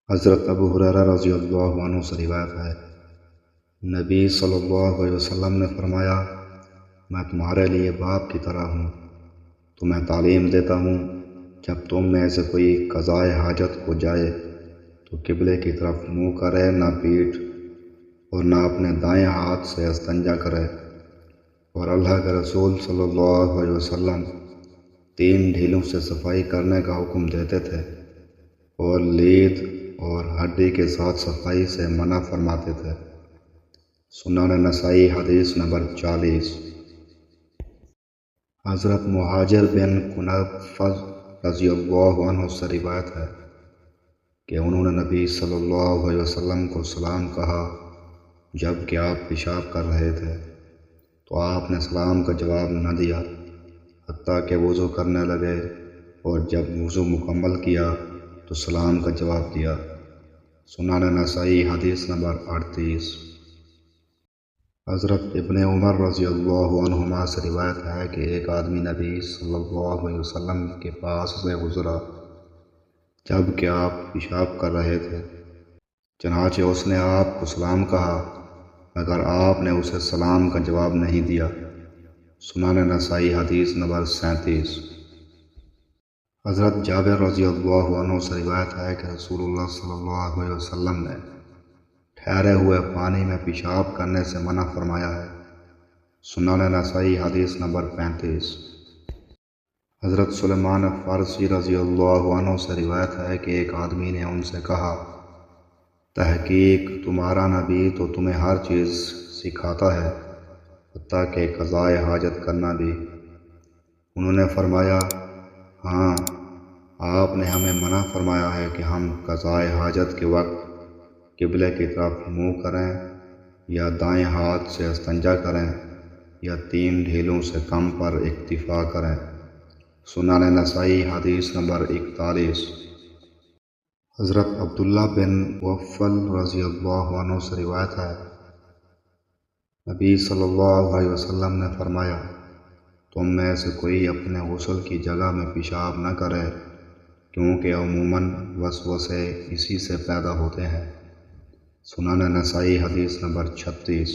حضرت ابو ہریرہ رضی اللہ عنہ سے روایت ہے، نبی صلی اللہ علیہ وسلم نے فرمایا، میں تمہارے لیے باپ کی طرح ہوں، تمہیں تعلیم دیتا ہوں، جب تم میں سے کوئی قضائے حاجت کو جائے تو قبلے کی طرف منہ کرے نہ پیٹھ، اور نہ اپنے دائیں ہاتھ سے استنجا کرے۔ اور اللہ کے رسول صلی اللہ علیہ وسلم 3 ڈھیلوں سے صفائی کرنے کا حکم دیتے تھے، اور لید اور ہڈی کے ساتھ صفائی سے منع فرماتے تھے۔ سنن نسائی حدیث نمبر 40۔ حضرت مہاجر بن کنفذ رضی اللہ عنہ سے روایت ہے کہ انہوں نے نبی صلی اللہ علیہ وسلم کو سلام کہا جب کہ آپ پیشاب کر رہے تھے، تو آپ نے سلام کا جواب نہ دیا حتیٰ کہ وضو کرنے لگے، اور جب وضو مکمل کیا تو سلام کا جواب دیا۔ سنن نسائی حدیث نمبر 38۔ حضرت ابن عمر رضی اللہ عنہما سے روایت ہے کہ ایک آدمی نبی صلی اللہ علیہ وسلم کے پاس سے گزرا جب کہ آپ پیشاب کر رہے تھے، چنانچہ اس نے آپ کو سلام کہا مگر آپ نے اسے سلام کا جواب نہیں دیا۔ سنن نسائی حدیث نمبر 37۔ حضرت جابر رضی اللہ عنہ سے روایت ہے کہ رسول اللہ صلی اللہ علیہ وسلم نے ٹھہرے ہوئے پانی میں پیشاب کرنے سے منع فرمایا ہے۔ سنن نسائی حدیث نمبر 35۔ حضرت سلیمان فارسی رضی اللہ عنہ سے روایت ہے کہ ایک آدمی نے ان سے کہا، تحقیق تمہارا نبی تو تمہیں ہر چیز سکھاتا ہے، حتیٰ کہ قضائے حاجت کرنا بھی۔ انہوں نے فرمایا، ہاں، آپ نے ہمیں منع فرمایا ہے کہ ہم قضائے حاجت کے وقت قبلے کی طرف منہ کریں، یا دائیں ہاتھ سے استنجا کریں، یا 3 ڈھیلوں سے کم پر اکتفا کریں۔ سنن نسائی حدیث نمبر 41۔ حضرت عبداللہ بن مغفل رضی اللہ عنہ سے روایت ہے، نبی صلی اللہ علیہ وسلم نے فرمایا، تم میں سے کوئی اپنے غسل کی جگہ میں پیشاب نہ کرے، کیونکہ عموماً وسوسے اسی سے پیدا ہوتے ہیں۔ سنن نسائی حدیث نمبر 36۔